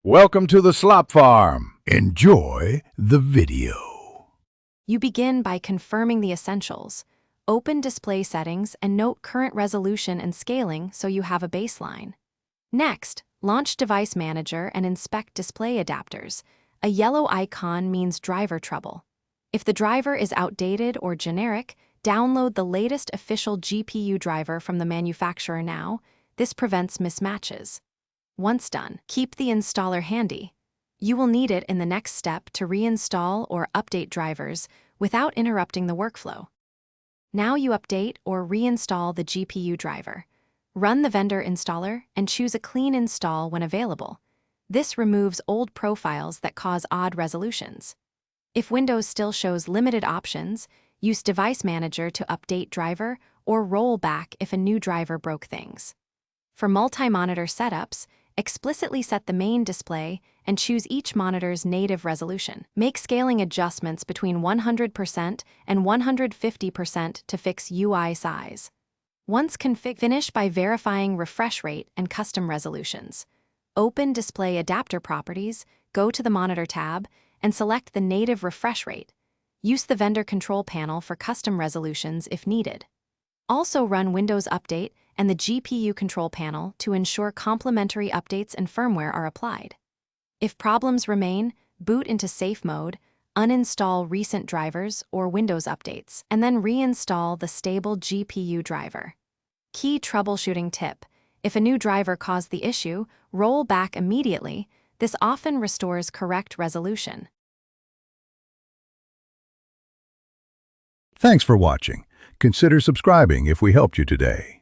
Welcome to the Slop Farm. Enjoy the video. You begin by confirming the essentials. Open display settings and note current resolution and scaling so you have a baseline. Next, launch Device Manager and inspect display adapters. A yellow icon means driver trouble. If the driver is outdated or generic, download the latest official GPU driver from the manufacturer now. This prevents mismatches. Once done, keep the installer handy. You will need it in the next step to reinstall or update drivers without interrupting the workflow. Now you update or reinstall the GPU driver. Run the vendor installer and choose a clean install when available. This removes old profiles that cause odd resolutions. If Windows still shows limited options, use Device Manager to update driver or roll back if a new driver broke things. For multi-monitor setups, explicitly set the main display and choose each monitor's native resolution. Make scaling adjustments between 100% and 150% to fix UI size. Once configured, finish by verifying refresh rate and custom resolutions. Open Display Adapter Properties, go to the Monitor tab, and select the native refresh rate. Use the vendor control panel for custom resolutions if needed. Also run Windows Update and the GPU control panel to ensure complementary updates and firmware are applied. If problems remain, boot into safe mode, uninstall recent drivers or Windows updates, and then reinstall the stable GPU driver. Key troubleshooting tip: if a new driver caused the issue, roll back immediately. This often restores correct resolution. Thanks for watching. Consider subscribing if we helped you today.